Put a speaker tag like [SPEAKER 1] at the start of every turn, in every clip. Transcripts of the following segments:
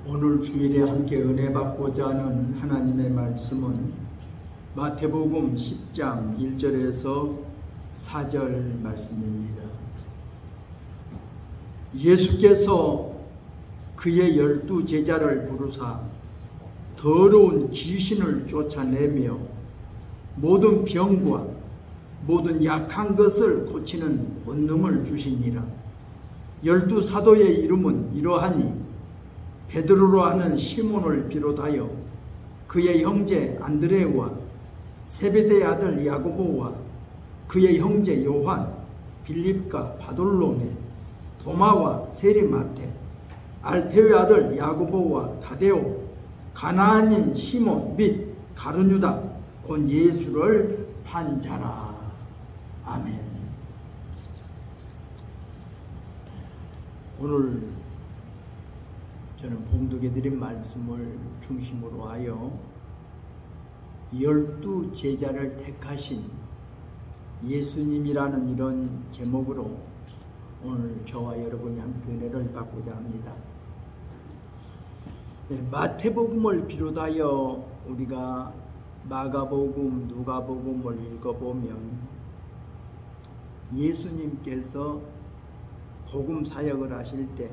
[SPEAKER 1] 오늘 주일에 함께 은혜 받고자 하는 하나님의 말씀은 마태복음 10장 1절에서 4절 말씀입니다. 예수께서 그의 12 제자를 부르사 더러운 귀신을 쫓아내며 모든 병과 모든 약한 것을 고치는 권능을 주시니라. 12 사도의 이름은 이러하니 베드로로 하는 시몬을 비롯하여 그의 형제 안드레와 세베대의 아들 야고보와 그의 형제 요한, 빌립과 바돌로메, 도마와 세리마테, 알페의 아들 야고보와 다데오, 가나안인 시몬 및 가룟유다 곧 예수를 판 자라. 아멘. 오늘 저는 봉독해 드린 말씀을 중심으로 하여 12 제자를 택하신 예수님이라는 이런 제목으로 오늘 저와 여러분이 함께 은혜를 받고자 합니다. 마태복음을 비롯하여 우리가 마가복음, 누가복음을 읽어보면 예수님께서 복음 사역을 하실 때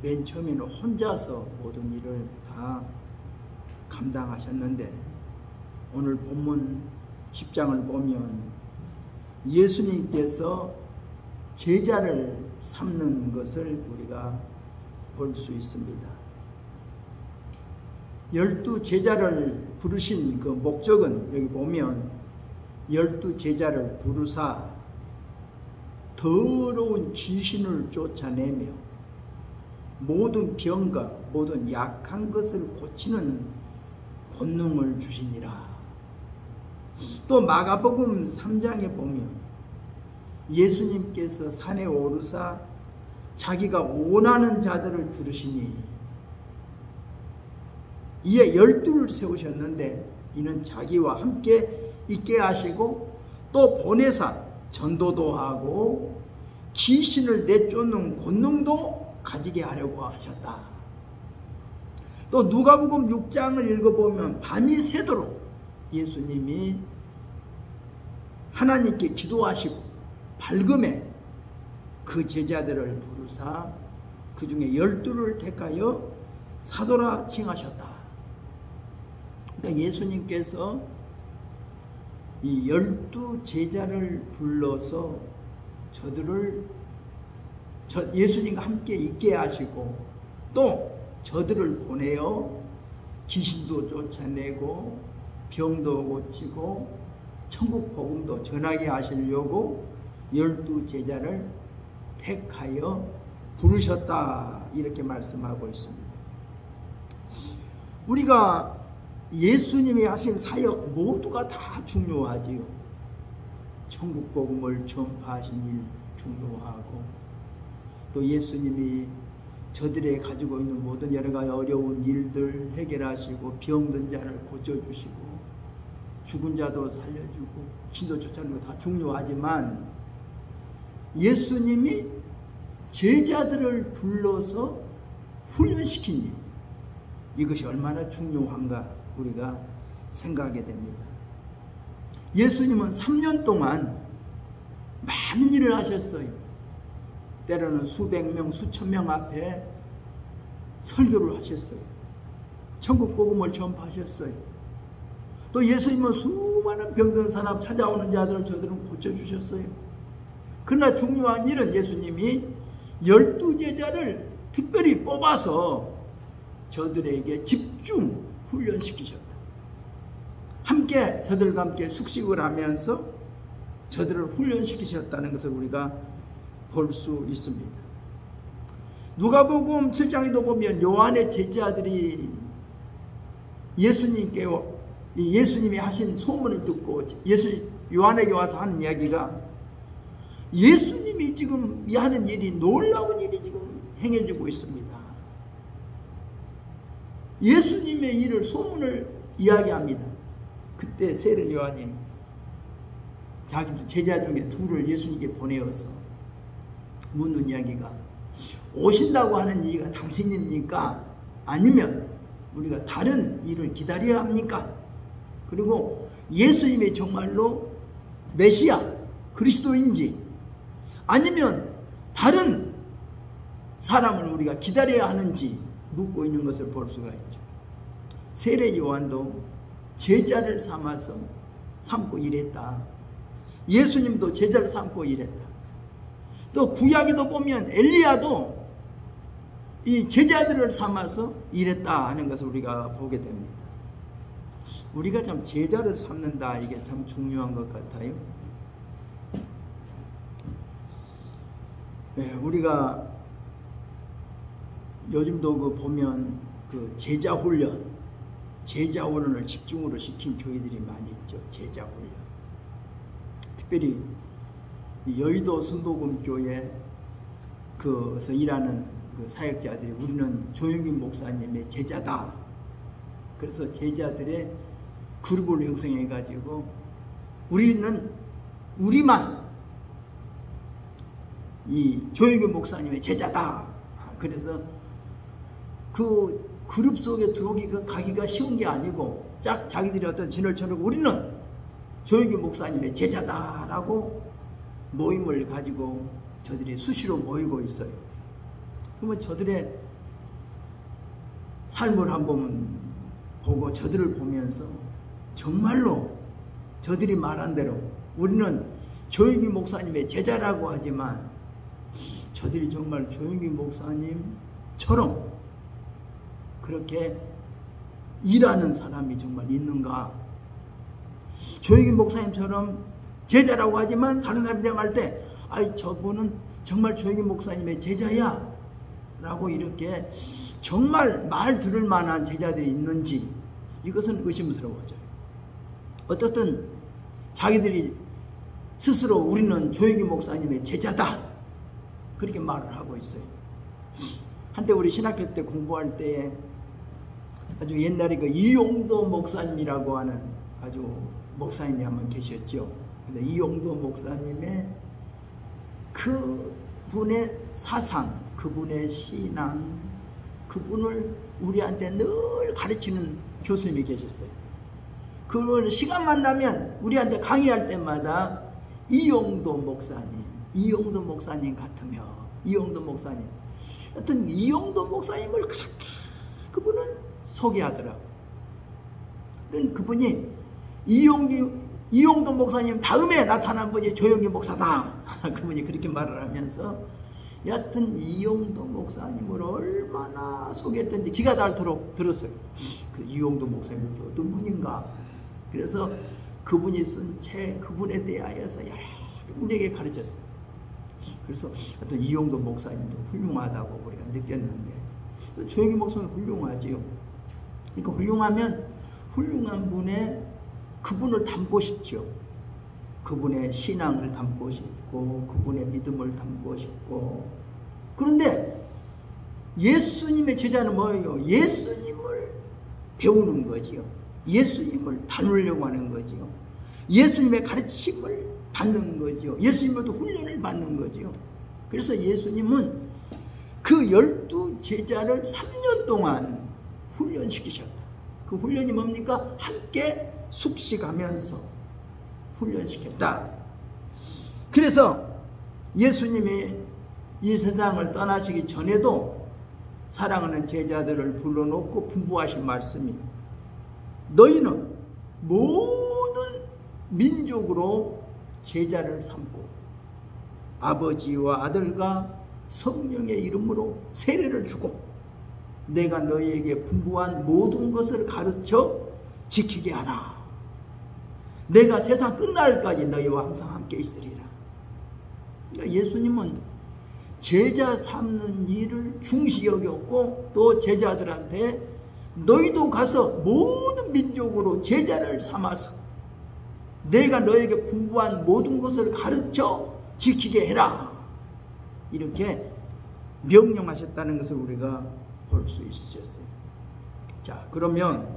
[SPEAKER 1] 맨 처음에는 혼자서 모든 일을 다 감당하셨는데 오늘 본문 10장을 보면 예수님께서 제자를 삼는 것을 우리가 볼 수 있습니다. 12 제자를 부르신 그 목적은 여기 보면 12 제자를 부르사 더러운 귀신을 쫓아내며 모든 병과 모든 약한 것을 고치는 권능을 주시니라. 또 마가복음 3장에 보면 예수님께서 산에 오르사 자기가 원하는 자들을 부르시니 이에 12를 세우셨는데 이는 자기와 함께 있게 하시고 또 보내사 전도도 하고 귀신을 내쫓는 권능도 가지게 하려고 하셨다. 또 누가복음 6장을 읽어보면 밤이 새도록 예수님이 하나님께 기도하시고 밝음에 그 제자들을 부르사 그 중에 12를 택하여 사도라 칭하셨다. 그러니까 예수님께서 이 12 제자를 불러서 예수님과 함께 있게 하시고 또 저들을 보내어 귀신도 쫓아내고 병도 고치고 천국 복음도 전하게 하시려고 12 제자를 택하여 부르셨다 이렇게 말씀하고 있습니다. 우리가 예수님이 하신 사역 모두가 다 중요하지요. 천국 복음을 전파하신 일 중요하고 또 예수님이 저들이 가지고 있는 모든 여러 가지 어려운 일들 해결하시고 병든 자를 고쳐주시고 죽은 자도 살려주고 신도 쫓아내는 거 다 중요하지만 예수님이 제자들을 불러서 훈련시킨 일 이것이 얼마나 중요한가 우리가 생각하게 됩니다. 예수님은 3년 동안 많은 일을 하셨어요. 때로는 수백 명, 수천 명 앞에 설교를 하셨어요. 천국 복음을 전파하셨어요. 또 예수님은 수많은 병든 사람 찾아오는 자들을 저들은 고쳐주셨어요. 그러나 중요한 일은 예수님이 12 제자를 특별히 뽑아서 저들에게 집중 훈련시키셨다. 함께 저들과 함께 숙식을 하면서 저들을 훈련시키셨다는 것을 우리가 볼 수 있습니다. 누가복음 7장에도 보면 요한의 제자들이 예수님이 하신 소문을 듣고 요한에게 와서 하는 이야기가 예수님이 지금 하는 일이 놀라운 일이 지금 행해지고 있습니다. 예수님의 일을 소문을 이야기합니다. 그때 세례 요한이 자기 제자 중에 둘을 예수님께 보내어서 묻는 이야기가, 오신다고 하는 이가 당신입니까? 아니면 우리가 다른 일을 기다려야 합니까? 그리고 예수님이 정말로 메시아 그리스도인지 아니면 다른 사람을 우리가 기다려야 하는지 묻고 있는 것을 볼 수가 있죠. 세례 요한도 제자를 삼고 일했다. 예수님도 제자를 삼고 일했다. 또 구약에도 보면 엘리야도 이 제자들을 삼아서 일했다 하는 것을 우리가 보게 됩니다. 우리가 참 제자를 삼는다, 이게 참 중요한 것 같아요. 네, 우리가 요즘도 보면 제자 훈련을 집중으로 시킨 교회들이 많이 있죠. 제자 훈련. 특별히 여의도 순복음교회 그래서 일하는 사역자들이 우리는 조영균 목사님의 제자다. 그래서 제자들의 그룹을 형성해 가지고 우리만 이 조영균 목사님의 제자다. 그래서 그 그룹 속에 가기가 쉬운 게 아니고 짝 자기들이 어떤 진을 쳐놓고 우리는 조영균 목사님의 제자다라고 모임을 가지고 저들이 수시로 모이고 있어요. 그러면 저들의 삶을 한번 보고 저들을 보면서 정말로 저들이 말한 대로 우리는 조영균 목사님의 제자라고 하지만 저들이 정말 조영균 목사님처럼 그렇게 일하는 사람이 정말 있는가? 조영균 목사님처럼 제자라고 하지만 다른 사람이 할 때 저분은 정말 조영균 목사님의 제자야 라고 이렇게 정말 말 들을 만한 제자들이 있는지 이것은 의심스러워져요. 어떻든 자기들이 스스로 우리는 조영균 목사님의 제자다 그렇게 말을 하고 있어요. 한때 우리 신학교 때 공부할 때 아주 옛날에 이용도 목사님이라고 하는 아주 목사님이 한 분 계셨죠. 근데 이용도 목사님의 그분의 사상, 그분의 신앙, 그분을 우리한테 늘 가르치는 교수님이 계셨어요. 그걸 시간만 나면 우리한테 강의할 때마다 이용도 목사님 같으며 이용도 목사님, 하여튼 이용도 목사님을 그렇게 그분은 소개하더라고요. 그분이 이용도 목사님 다음에 나타난 분이 조영균 목사다. 그분이 그렇게 말을 하면서 여하튼 이용도 목사님을 얼마나 소개했던지 기가 닳도록 들었어요. 그 이용도 목사님이 어떤 분인가. 그래서 그분이 쓴 책, 그분에 대하여서 여러 우리에게 가르쳤어요. 그래서 하여튼 이용도 목사님도 훌륭하다고 우리가 느꼈는데 조영균 목사님 훌륭하지요. 그러니까 훌륭하면 훌륭한 분의 그분을 담고 싶죠. 그분의 신앙을 담고 싶고 그분의 믿음을 담고 싶고. 그런데 예수님의 제자는 뭐예요? 예수님을 배우는 거지요. 예수님을 닮으려고 하는 거지요. 예수님의 가르침을 받는 거지요. 예수님으로도 훈련을 받는 거지요. 그래서 예수님은 그 12 제자를 3년 동안 훈련시키셨다. 그 훈련이 뭡니까? 함께 숙식하면서 훈련시켰다. 그래서 예수님이 이 세상을 떠나시기 전에도 사랑하는 제자들을 불러놓고 분부하신 말씀이 너희는 모든 민족으로 제자를 삼고 아버지와 아들과 성령의 이름으로 세례를 주고 내가 너희에게 분부한 모든 것을 가르쳐 지키게 하라. 내가 세상 끝날까지 너희와 항상 함께 있으리라. 그러니까 예수님은 제자 삼는 일을 중시 여겼고 또 제자들한테 너희도 가서 모든 민족으로 제자를 삼아서 내가 너에게 분부한 모든 것을 가르쳐 지키게 해라. 이렇게 명령하셨다는 것을 우리가 볼 수 있었어요. 자, 그러면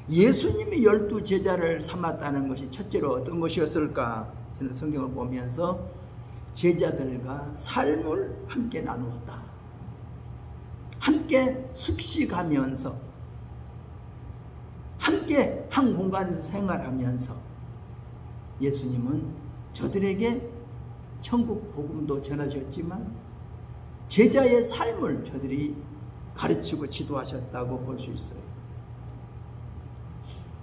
[SPEAKER 1] 예수님이 12 제자를 삼았다는 것이 첫째로 어떤 것이었을까? 저는 성경을 보면서 제자들과 삶을 함께 나누었다. 함께 숙식하면서 함께 한 공간에서 생활하면서 예수님은 저들에게 천국 복음도 전하셨지만 제자의 삶을 저들이 가르치고 지도하셨다고 볼 수 있어요.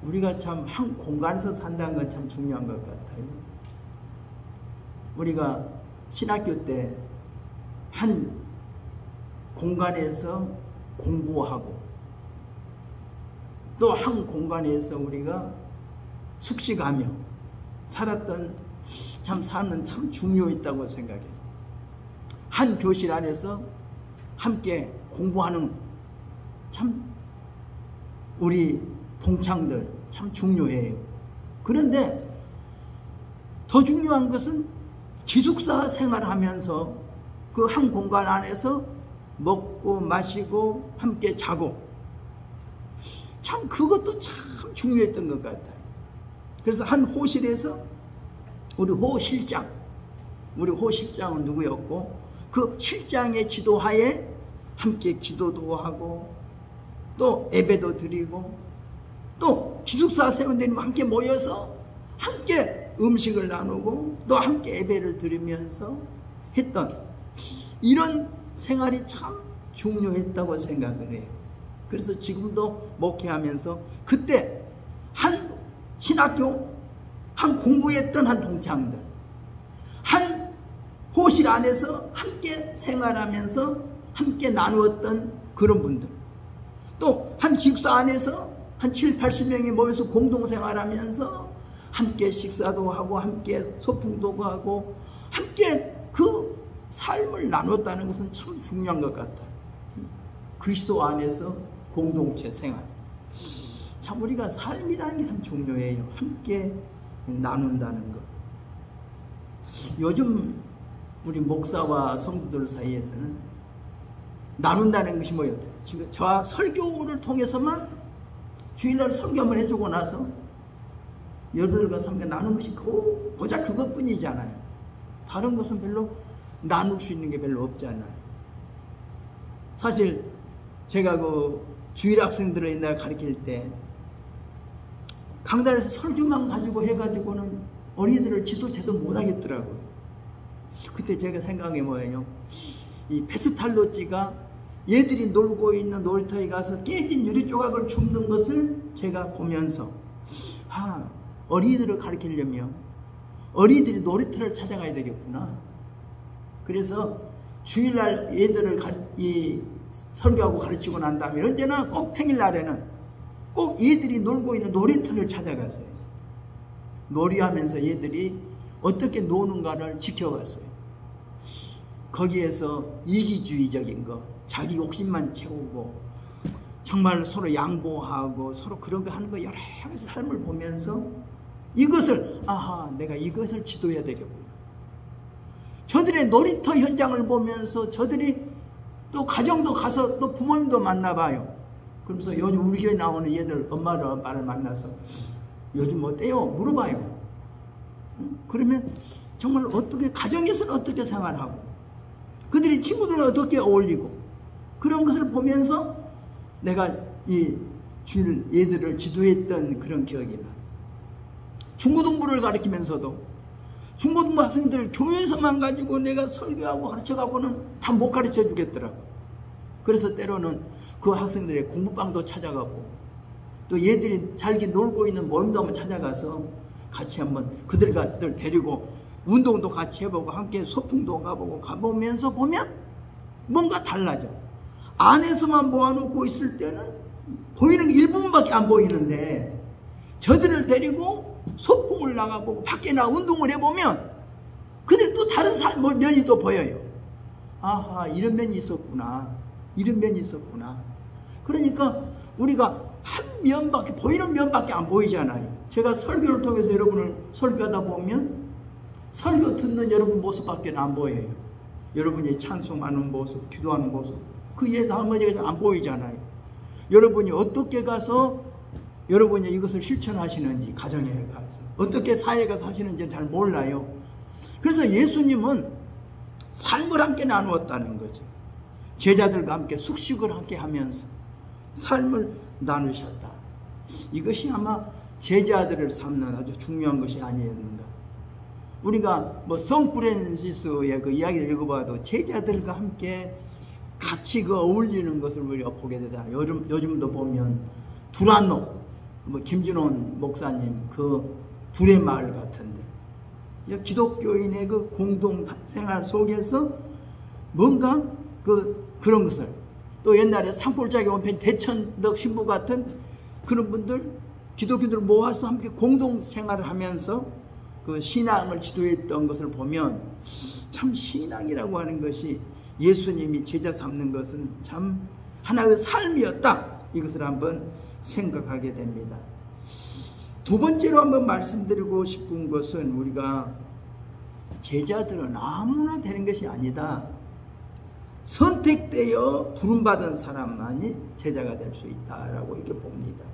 [SPEAKER 1] 우리가 참 한 공간에서 산다는 건 참 중요한 것 같아요. 우리가 신학교 때 한 공간에서 공부하고 또 한 공간에서 우리가 숙식하며 살았던 참 사는 참 중요했다고 생각해요. 한 교실 안에서 함께 공부하는 참 우리 동창들 참 중요해요. 그런데 더 중요한 것은 기숙사 생활하면서 그 한 공간 안에서 먹고 마시고 함께 자고 참 그것도 참 중요했던 것 같아요. 그래서 한 호실에서 우리 호 실장은 누구였고 그 실장의 지도하에 함께 기도도 하고 또 예배도 드리고 또 기숙사 세원들이 함께 모여서 함께 음식을 나누고 또 함께 예배를 드리면서 했던 이런 생활이 참 중요했다고 생각을 해요. 그래서 지금도 목회하면서 그때 한 신학교 한 공부했던 한 동창들 한 호실 안에서 함께 생활하면서 함께 나누었던 그런 분들 또 한 기숙사 안에서 한 7, 80명이 모여서 공동생활하면서 함께 식사도 하고 함께 소풍도 하고 함께 그 삶을 나눴다는 것은 참 중요한 것 같아요. 그리스도 안에서 공동체 생활 참 우리가 삶이라는 게 참 중요해요. 함께 나눈다는 것. 요즘 우리 목사와 성도들 사이에서는 나눈다는 것이 뭐예요? 지금 저와 설교를 통해서만 주일날 설교만 해주고 나서 여러분들과 함께 나누는 것이 고작 그것뿐이잖아요. 다른 것은 별로 나눌 수 있는 게 별로 없잖아요. 사실 제가 그 주일 학생들을 옛날에 가르칠 때 강단에서 설교만 가지고 해가지고는 어린이들을 지도체도 못하겠더라고요. 그때 제가 생각한 게 뭐예요? 이 페스탈로찌가 얘들이 놀고 있는 놀이터에 가서 깨진 유리 조각을 줍는 것을 제가 보면서 어린이들을 가르치려면 어린이들이 놀이터를 찾아가야 되겠구나. 그래서 주일날 얘들을 설교하고 가르치고 난 다음에 언제나 꼭 평일날에는 꼭 얘들이 놀고 있는 놀이터를 찾아갔어요. 놀이하면서 얘들이 어떻게 노는가를 지켜봤어요. 거기에서 이기주의적인 거, 자기 욕심만 채우고 정말 서로 양보하고 서로 그런 거 하는 거 여러 가지 삶을 보면서 이것을 내가 이것을 지도해야 되겠구나. 저들의 놀이터 현장을 보면서 저들이 또 가정도 가서 또 부모님도 만나봐요. 그러면서 요즘 우리 교회 나오는 얘들 엄마를 아빠를 만나서 요즘 어때요? 물어봐요. 그러면 정말 어떻게 가정에서는 어떻게 생활하고 그들이 친구들과 어떻게 어울리고 그런 것을 보면서 내가 이 주일 얘들을 지도했던 그런 기억이 나. 중고등부를 가르치면서도 중고등부 학생들 교회에서만 가지고 내가 설교하고 가르쳐가고는 다 못 가르쳐 주겠더라고. 그래서 때로는 그 학생들의 공부방도 찾아가고 또 얘들이 잘게 놀고 있는 모임도 한번 찾아가서 같이 한번 그들을 데리고 운동도 같이 해보고 함께 소풍도 가보면서 보면 뭔가 달라져. 안에서만 모아놓고 있을 때는 보이는 일부분밖에 안 보이는데 저들을 데리고 소풍을 나가보고 밖에 나가 운동을 해보면 그들이 또 다른 면이 또 보여요. 이런 면이 있었구나. 이런 면이 있었구나. 그러니까 우리가 한 면밖에 보이는 면밖에 안 보이잖아요. 제가 설교를 통해서 여러분을 설교하다 보면 설교 듣는 여러분 모습밖에 안 보여요. 여러분이 찬송하는 모습, 기도하는 모습 그 나머지가 안 보이잖아요. 여러분이 어떻게 가서 여러분이 이것을 실천하시는지, 가정에 가서 어떻게 사회가 사시는지 잘 몰라요. 그래서 예수님은 삶을 함께 나누었다는 거죠. 제자들과 함께 숙식을 함께 하면서 삶을 나누셨다. 이것이 아마 제자들을 삼는 아주 중요한 것이 아니었는가. 우리가 뭐 성 프란시스의 그 이야기를 읽어봐도 제자들과 함께 같이 그 어울리는 것을 우리가 보게 되잖아요. 요즘도 보면 두란노, 뭐 김준원 목사님 그 둘의 마을 같은데, 기독교인의 그 공동 생활 속에서 뭔가 그런 것을, 또 옛날에 산골짜기 원편 대천덕 신부 같은 그런 분들, 기독교인들 모아서 함께 공동 생활을 하면서 그 신앙을 지도했던 것을 보면 참 신앙이라고 하는 것이, 예수님이 제자 삼는 것은 참 하나의 삶이었다. 이것을 한번 생각하게 됩니다. 두 번째로 한번 말씀드리고 싶은 것은, 우리가 제자들은 아무나 되는 것이 아니다. 선택되어 부름받은 사람만이 제자가 될 수 있다라고 이렇게 봅니다.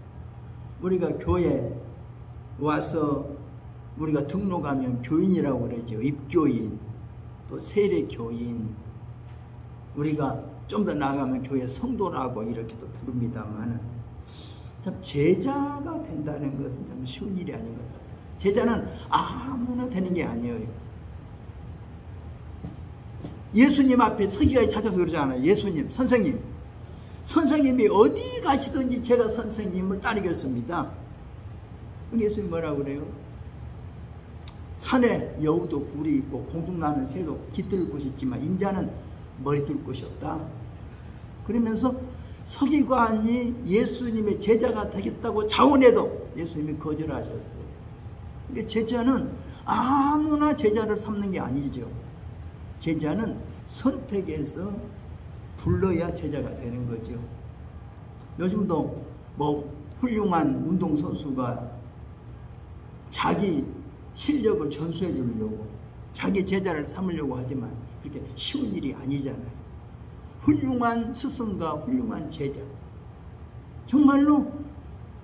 [SPEAKER 1] 우리가 교회 와서 우리가 등록하면 교인이라고 그러죠. 입교인, 또 세례교인, 우리가 좀 더 나아가면 교회 성도라고 이렇게도 부릅니다만, 참 제자가 된다는 것은 참 쉬운 일이 아닌 것 같아요. 제자는 아무나 되는 게 아니에요. 예수님 앞에 서기관이 찾아서 그러잖아요. 예수님, 선생님이 어디 가시든지 제가 선생님을 따르겠습니다. 예수님 뭐라고 그래요? 산에 여우도 굴이 있고 공중나는 새도 깃들 곳이 있지만 인자는 머리 둘 곳이 없다. 그러면서 서기관이 예수님의 제자가 되겠다고 자원해도 예수님이 거절하셨어요. 그러니까 제자는 아무나 제자를 삼는 게 아니죠. 제자는 선택해서 불러야 제자가 되는 거죠. 요즘도 뭐 훌륭한 운동선수가 자기 실력을 전수해 주려고 자기 제자를 삼으려고 하지만 그렇게 쉬운 일이 아니잖아요. 훌륭한 스승과 훌륭한 제자, 정말로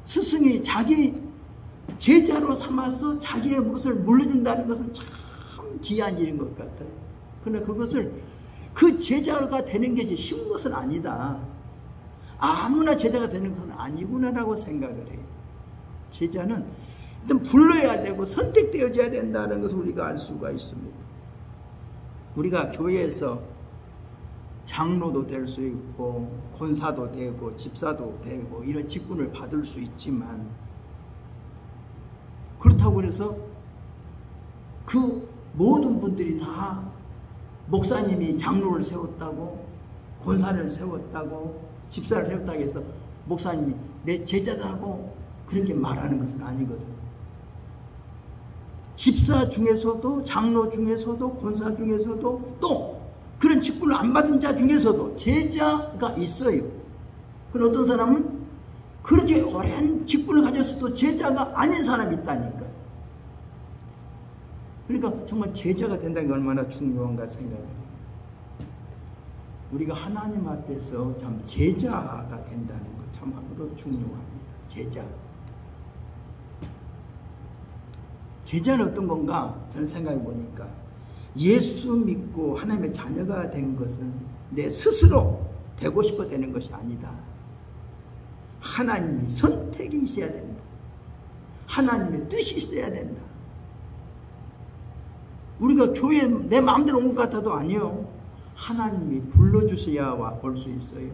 [SPEAKER 1] 스승이 자기 제자로 삼아서 자기의 것을 물려준다는 것은 참 귀한 일인 것 같아요. 그러나 그것을, 그 제자가 되는 것이 쉬운 것은 아니다. 아무나 제자가 되는 것은 아니구나라고 생각을 해요. 제자는 일단 불러야 되고 선택되어져야 된다는 것을 우리가 알 수가 있습니다. 우리가 교회에서 장로도 될 수 있고 권사도 되고 집사도 되고 이런 직분을 받을 수 있지만, 그렇다고 해서 그 모든 분들이 다 목사님이 장로를 세웠다고, 권사를 세웠다고, 집사를 세웠다고 해서 목사님이 내 제자다고 그렇게 말하는 것은 아니거든요. 집사 중에서도, 장로 중에서도, 권사 중에서도, 또 그런 직분을 안 받은 자 중에서도 제자가 있어요. 그런 어떤 사람은 그렇게 오랜 직분을 가졌어도 제자가 아닌 사람이 있다니까요. 그러니까 정말 제자가 된다는 게 얼마나 중요한가 생각해요. 우리가 하나님 앞에서 참 제자가 된다는 것 참으로 중요합니다. 제자는 어떤 건가? 저는 생각해 보니까 예수 믿고 하나님의 자녀가 된 것은 내 스스로 되고 싶어 되는 것이 아니다. 하나님이 선택이 있어야 된다. 하나님의 뜻이 있어야 된다. 우리가 교회에 내 마음대로 온 것 같아도 아니요. 하나님이 불러주셔야 올 수 있어요.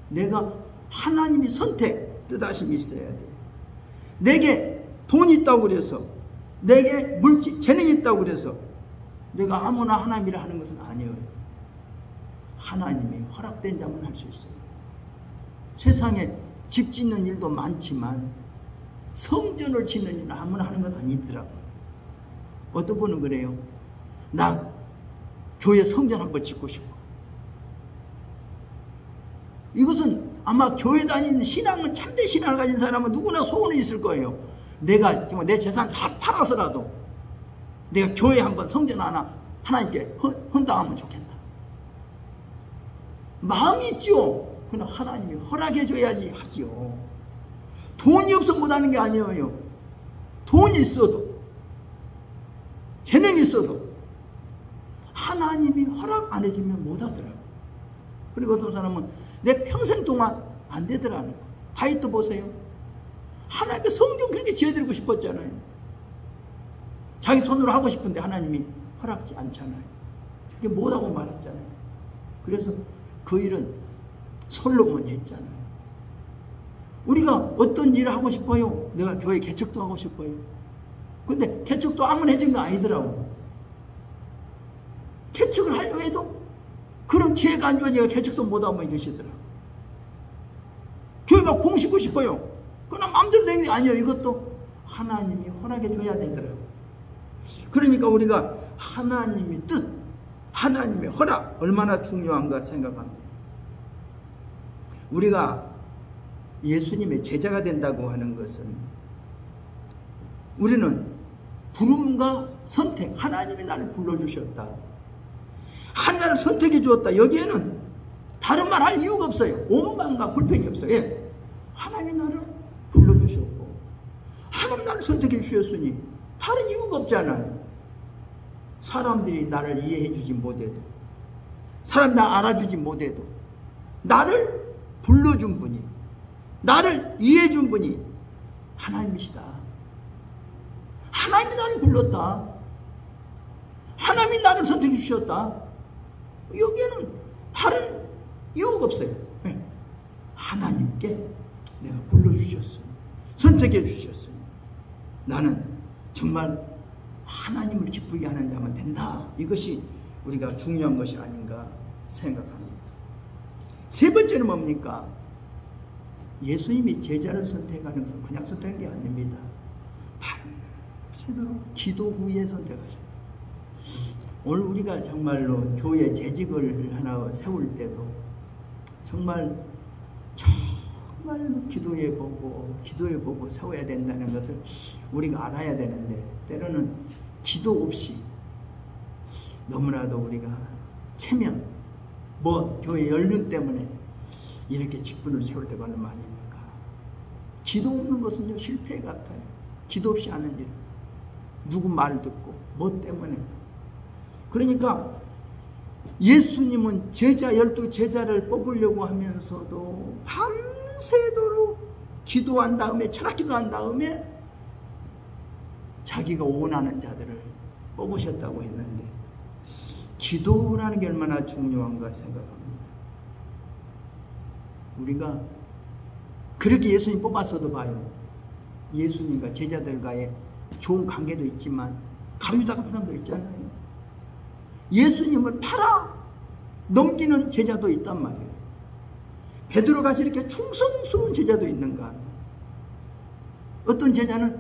[SPEAKER 1] 내가 하나님이 선택, 뜻하심이 있어야 돼. 내게 돈이 있다고 그래서, 내게 재능이 있다고 그래서 내가 아무나 하나님이라 하는 것은 아니에요. 하나님이 허락된 자만 할 수 있어요. 세상에 집 짓는 일도 많지만 성전을 짓는 일은 아무나 하는 건 아니더라고요. 어떤 분은 그래요. 나 교회 성전 한번 짓고 싶어. 이것은 아마 교회 다니는 신앙은, 참된 신앙을 가진 사람은 누구나 소원이 있을 거예요. 내가 정말 내 재산 다 팔아서라도 내가 교회 한번 성전 하나 하나님께 헌당하면 좋겠다. 마음이 있지요. 그러나 하나님이 허락해 줘야지 하지요. 돈이 없어 못하는 게 아니에요. 돈이 있어도, 재능이 있어도 하나님이 허락 안 해주면 못하더라고요. 그리고 어떤 사람은 내 평생 동안 안 되더라는 거예요. 다윗도 보세요. 하나님께 성전 그렇게 지어드리고 싶었잖아요. 자기 손으로 하고 싶은데 하나님이 허락지 않잖아요. 그게 못하고 말았잖아요. 그래서 그 일은 솔로몬이 했잖아요. 우리가 어떤 일을 하고 싶어요? 내가 교회 개척도 하고 싶어요. 근데 개척도 아무나 해준 거 아니더라고. 개척을 하려고 해도 그런 기회가 안 주어지니까 개척도 못하면 계시더라고. 교회 막 공시고 싶어요. 그러나 마음대로 되는 게 아니에요. 이것도 하나님이 허락해 줘야 되더라고. 그러니까 우리가 하나님의 뜻, 하나님의 허락 얼마나 중요한가 생각합니다. 우리가 예수님의 제자가 된다고 하는 것은 우리는 부름과 선택, 하나님이 나를 불러주셨다. 하나님을 선택해 주었다. 여기에는 다른 말 할 이유가 없어요. 원망과 불평이 없어요. 예. 하나님이 나를 불러주셨고 하나님 나를 선택해 주셨으니 다른 이유가 없잖아요. 사람들이 나를 이해해 주지 못해도, 사람 나 알아주지 못해도 나를 불러준 분이, 나를 이해해 준 분이 하나님이시다. 하나님이 나를 불렀다. 하나님이 나를 선택해 주셨다. 여기에는 다른 이유가 없어요. 하나님께 내가 불러주셨으니, 선택해 주셨으니 나는 정말 하나님을 기쁘게 하는 자만 된다. 이것이 우리가 중요한 것이 아닌가 생각합니다. 세 번째는 뭡니까? 예수님이 제자를 선택하는 것은 그냥 선택한 게 아닙니다. 밤새도록 기도 후에 선택하셨다. 오늘 우리가 정말로 교회 재직을 하나 세울 때도 정말로 기도해보고 세워야 된다는 것을 우리가 알아야 되는데, 때로는 기도 없이 너무나도 우리가 체면, 교회 연륜 때문에 이렇게 직분을 세울 때가 얼마나 많이 있는가. 기도 없는 것은요, 실패 같아요. 기도 없이 하는 일. 누구 말 듣고, 뭐 때문에. 그러니까 예수님은 12제자를 뽑으려고 하면서도 밤새도록 기도한 다음에, 철학기도한 다음에 자기가 원하는 자들을 뽑으셨다고 했는데, 기도라는 게 얼마나 중요한가 생각합니다. 우리가 그렇게 예수님 뽑았어도 봐요. 예수님과 제자들과의 좋은 관계도 있지만 가류다 같은 사람도 있잖아요. 예수님을 팔아 넘기는 제자도 있단 말이에요. 베드로같이 이렇게 충성스러운 제자도 있는가. 어떤 제자는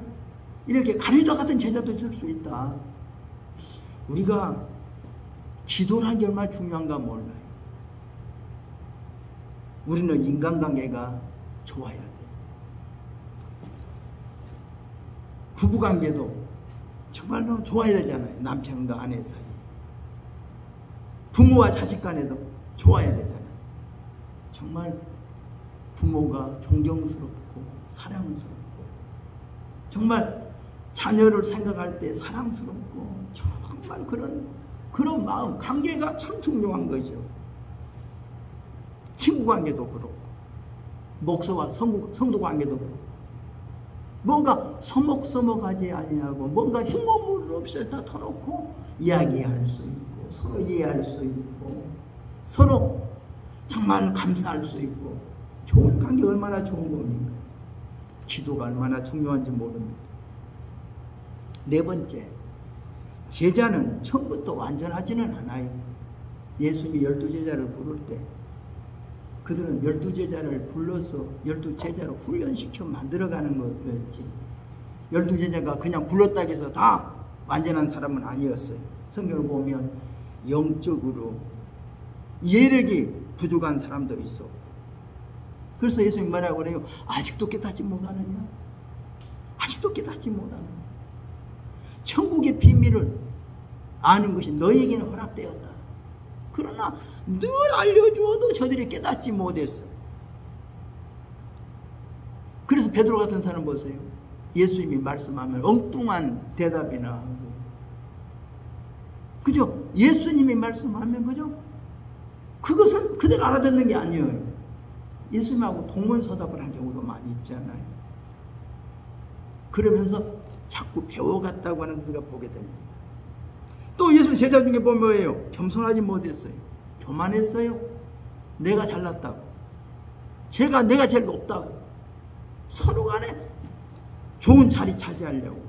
[SPEAKER 1] 이렇게 가류다 같은 제자도 있을 수 있다. 우리가 기도라는 게 얼마나 중요한가 몰라요. 우리는 인간관계가 좋아야 돼요. 부부관계도 정말로 좋아야 되잖아요. 남편과 아내 사이. 부모와 자식 간에도 좋아야 되잖아요. 정말 부모가 존경스럽고 사랑스럽고, 정말 자녀를 생각할 때 사랑스럽고, 정말 그런 마음, 관계가 참 중요한 거죠. 친구 관계도 그렇고, 목사와 성도 관계도 그렇고, 뭔가 서먹서먹하지 아니하고 뭔가 흉어물 없이 다 터놓고 이야기할 수 있고, 서로 이해할 수 있고, 서로 정말 감사할 수 있고, 좋은 관계 얼마나 좋은 겁니까? 기도가 얼마나 중요한지 모릅니다. 네 번째, 제자는 처음부터 완전하지는 않아요. 예수님이 12제자를 부를 때 그들은 12제자를 불러서 12제자로 훈련시켜 만들어가는 거였지, 12제자가 그냥 불렀다고 해서 다 완전한 사람은 아니었어요. 성경을 보면 영적으로 예력이 부족한 사람도 있었고, 그래서 예수님이 뭐라고 그래요? 아직도 깨닫지 못하느냐? 아직도 깨닫지 못하느냐? 천국의 비밀을 아는 것이 너희에게는 허락되었다. 그러나 늘 알려주어도 저들이 깨닫지 못했어. 그래서 그래서 베드로 같은 사람 보세요. 예수님이 말씀하면 엉뚱한 대답이나 하고, 그죠? 예수님이 말씀하면, 그죠? 그것을 그대로 알아듣는 게 아니에요. 예수님하고 동문서답을 한 경우도 많이 있잖아요. 그러면서 자꾸 배워갔다고 하는 것을 우리가 보게 됩니다. 또 예수님 제자 중에 보면 뭐예요? 겸손하지 못했어요. 교만했어요. 내가 잘났다고, 내가 제일 높다고, 서로 간에 좋은 자리 차지하려고,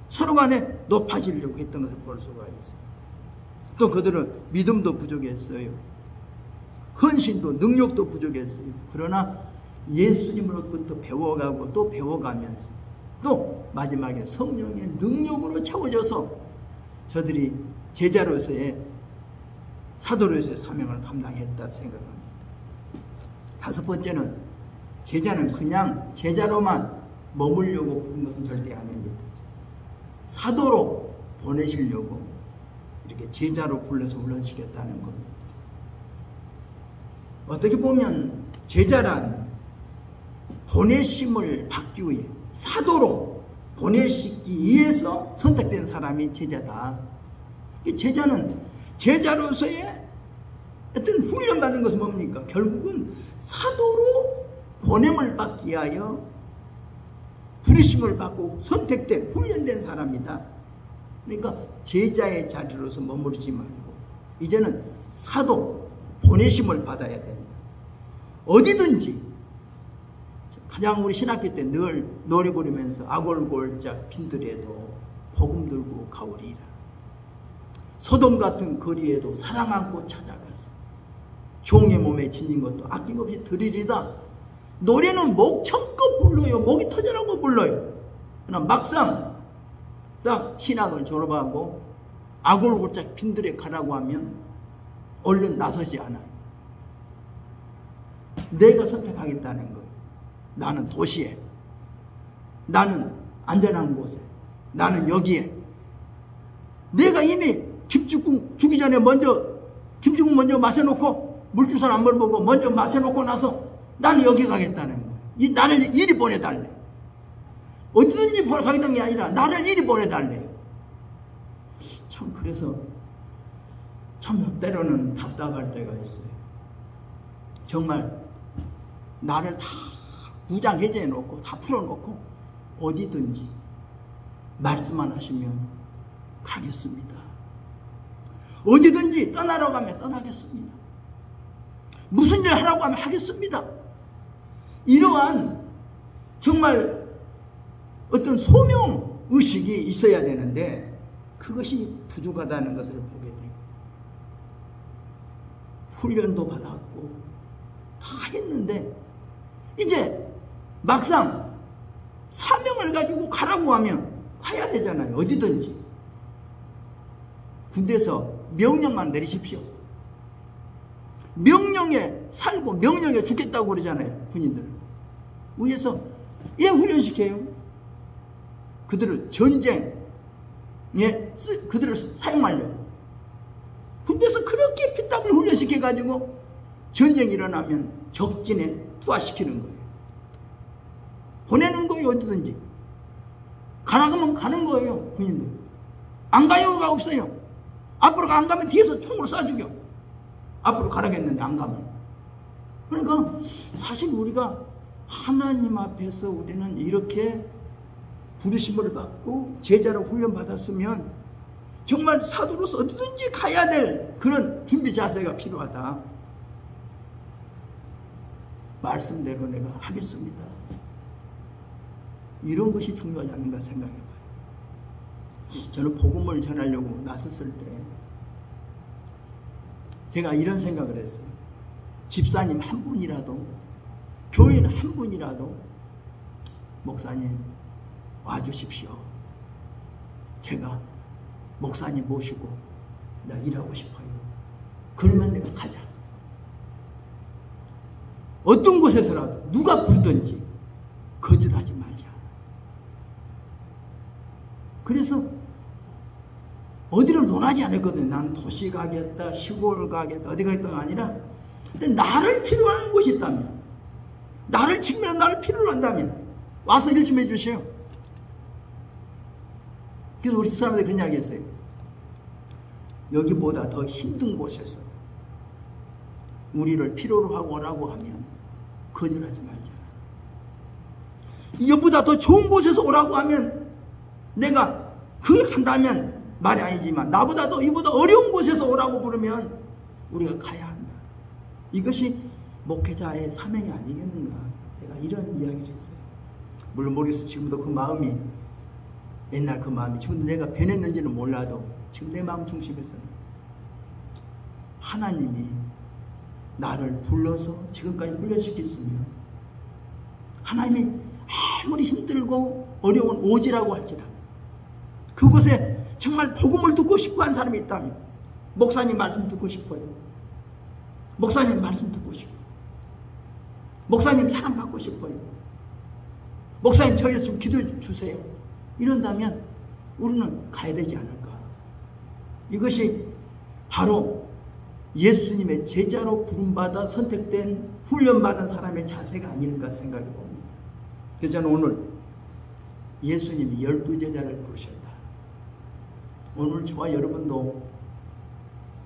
[SPEAKER 1] 서로 간에 높아지려고 했던 것을 볼 수가 있어요. 또 그들은 믿음도 부족했어요. 헌신도 능력도 부족했어요. 그러나 예수님으로부터 배워가고 또 배워가면서 또 마지막에 성령의 능력으로 채워져서 저들이 제자로서의, 사도로서의 사명을 감당했다 생각합니다. 다섯 번째는, 제자는 그냥 제자로만 머물려고 부른 것은 절대 아닙니다. 사도로 보내시려고 이렇게 제자로 불러서 훈련시켰다는 겁니다. 어떻게 보면 제자란 보내심을 받기 위해, 사도로 보내시기 위해서 선택된 사람이 제자다. 제자는 제자로서의 어떤 훈련받는 것은 뭡니까? 결국은 사도로 보냄을 받기 위하여 부르심을 받고 선택된, 훈련된 사람이다. 그러니까 제자의 자리로서 머무르지 말고 이제는 사도, 보내심을 받아야 됩니다. 어디든지, 가장 우리 신학교 때 늘 노래 부르면서 아골골짝 빈들에도 복음 들고 가오리라. 소돔 같은 거리에도 사랑 안고 찾아가서 종의 몸에 지닌 것도 아낌없이 드리리다. 노래는 목청껏 불러요. 목이 터져라고 불러요. 그러나 막상 딱 신학을 졸업하고 아골골짝 빈들에 가라고 하면 얼른 나서지 않아요. 내가 선택하겠다는 거예요. 나는 도시에, 나는 안전한 곳에, 나는 여기에. 내가 이미 김치국 주기 전에 김치국 먼저 마셔놓고, 물주선 안 물어보고 먼저 마셔놓고 나서 나는 여기 가겠다는 거예요. 나를 이리 보내달래. 어디든지 가겠다는 게 아니라 나를 이리 보내달래요. 참, 그래서 참 때로는 답답할 때가 있어요. 정말 나를 다 무장해제해 놓고 다 풀어놓고 어디든지 말씀만 하시면 가겠습니다. 어디든지 떠나라고 하면 떠나겠습니다. 무슨 일 하라고 하면 하겠습니다. 이러한 정말 어떤 소명의식이 있어야 되는데 그것이 부족하다는 것을 보게 돼요. 훈련도 받았고 다 했는데 이제 막상 사명을 가지고 가라고 하면 가야 되잖아요. 어디든지. 군대에서 명령만 내리십시오. 명령에 살고 명령에 죽겠다고 그러잖아요. 군인들. 위에서 왜 훈련시켜요? 그들을 전쟁에 그들을 사용하려고. 군대에서 그렇게 피땀을 훈련시켜가지고 전쟁이 일어나면 적진에 투하시키는 거예요. 보내는 거예요. 어디든지. 가라고 하면 가는 거예요. 군인들. 안 가요가 없어요. 앞으로 안 가면 뒤에서 총으로 쏴 죽여. 앞으로 가라겠는데 안 가면. 그러니까 사실 우리가 하나님 앞에서 우리는 이렇게 부르심을 받고 제자로 훈련받았으면 정말 사도로서 어디든지 가야 될 그런 준비 자세가 필요하다. 말씀대로 내가 하겠습니다. 이런 것이 중요하지 않는가 생각해봐요. 저는 복음을 전하려고 나섰을 때 제가 이런 생각을 했어요. 집사님 한 분이라도, 교인 한 분이라도 목사님 와주십시오. 제가 목사님 모시고 나 일하고 싶어요. 그러면 내가 가자. 어떤 곳에서라도 누가 부르든지 거절하지 말자. 그래서 어디를 논하지 않았거든요. 난 도시 가겠다, 시골 가겠다, 어디 가겠다가 아니라 근데 나를 필요한 곳이 있다면 나를 직면한 나를 필요로 한다면 와서 일 좀 해주세요. 그래서 우리 사람들이 그런 이야기 했어요. 여기보다 더 힘든 곳에서 우리를 필요로 하고 오라고 하면 거절하지 말자. 이것보다 더 좋은 곳에서 오라고 하면 내가 그게 한다면 말이 아니지만 나보다 더 이보다 어려운 곳에서 오라고 부르면 우리가 가야 한다. 이것이 목회자의 사명이 아니겠는가. 내가 이런 이야기를 했어요. 물론 모르겠어요. 지금도 그 마음이 옛날 그 마음이 지금도 내가 변했는지는 몰라도 지금 내 마음 중심에서는 하나님이 나를 불러서 지금까지 훈련시켰으면 하나님이 아무리 힘들고 어려운 오지라고 할지라도 그곳에 정말 복음을 듣고 싶어하는 사람이 있다면 목사님 말씀 듣고 싶어요. 목사님 말씀 듣고 싶어요. 목사님 사랑받고 싶어요. 목사님 저에게 좀 기도해 주세요. 이런다면 우리는 가야 되지 않을까. 이것이 바로 예수님의 제자로 부름받아 선택된 훈련받은 사람의 자세가 아닐까 생각해 봅니다. 그래서 저는 오늘 예수님이 12제자를 부르셨다. 오늘 저와 여러분도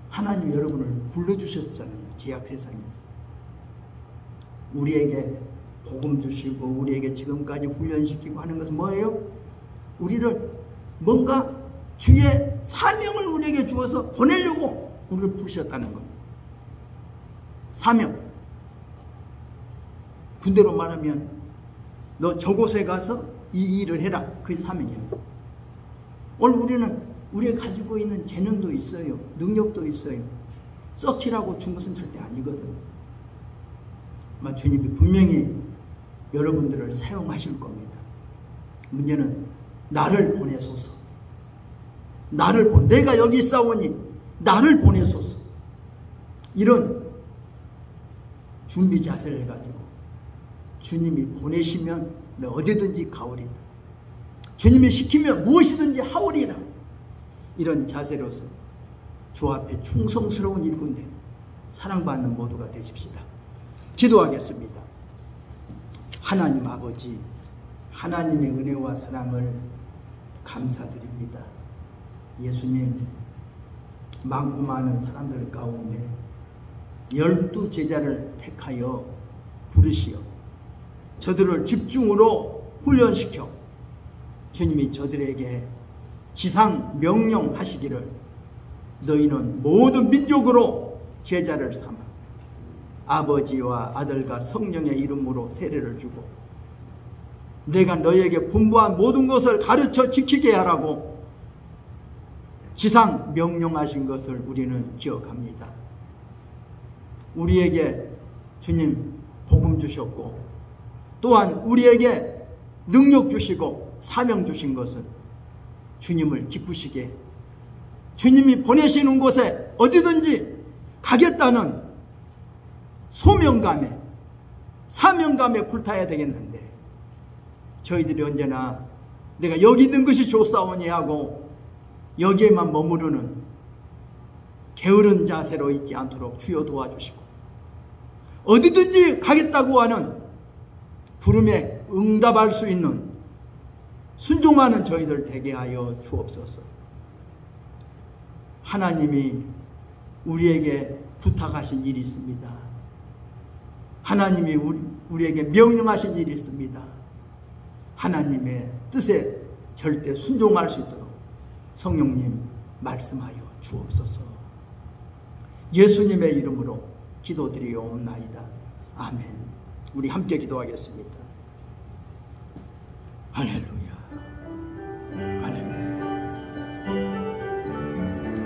[SPEAKER 1] 하나님 여러분을 불러주셨잖아요. 제약 세상에서. 우리에게 복음 주시고 우리에게 지금까지 훈련시키고 하는 것은 뭐예요? 우리를 뭔가 주의 사명을 우리에게 주어서 보내려고 우리를 부르셨다는 겁니다. 사명. 군대로 말하면 너 저곳에 가서 이 일을 해라. 그게 사명이에요. 오늘 우리는 우리가 가지고 있는 재능도 있어요. 능력도 있어요. 썩히라고 준 것은 절대 아니거든. 주님이 분명히 여러분들을 사용하실 겁니다. 문제는 나를 보내소서. 내가 여기 있사오니 나를 보내소서. 이런 준비 자세를 가지고 주님이 보내시면 내가 어디든지 가오리다. 주님이 시키면 무엇이든지 하오리라. 이런 자세로서 주 앞에 충성스러운 일꾼들 사랑받는 모두가 되십시다. 기도하겠습니다. 하나님 아버지, 하나님의 은혜와 사랑을 감사드립니다. 예수님, 많고 많은 사람들 가운데 12제자를 택하여 부르시어 저들을 집중으로 훈련시켜 주님이 저들에게 지상 명령하시기를 너희는 모든 민족으로 제자를 삼아 아버지와 아들과 성령의 이름으로 세례를 주고 내가 너희에게 분부한 모든 것을 가르쳐 지키게 하라고 지상 명령하신 것을 우리는 기억합니다. 우리에게 주님 복음 주셨고 또한 우리에게 능력 주시고 사명 주신 것은 주님을 기쁘시게 주님이 보내시는 곳에 어디든지 가겠다는 소명감에 사명감에 불타야 되겠는데 저희들이 언제나 내가 여기 있는 것이 좋사오니 하고 여기에만 머무르는 게으른 자세로 있지 않도록 주여 도와주시고 어디든지 가겠다고 하는 부름에 응답할 수 있는 순종하는 저희들 되게 하여 주옵소서. 하나님이 우리에게 부탁하신 일이 있습니다. 하나님이 우리에게 명령하신 일이 있습니다. 하나님의 뜻에 절대 순종할 수 있도록 성령님 말씀하여 주옵소서. 예수님의 이름으로 기도드리옵나이다. 아멘. 우리 함께 기도하겠습니다. 할렐루야.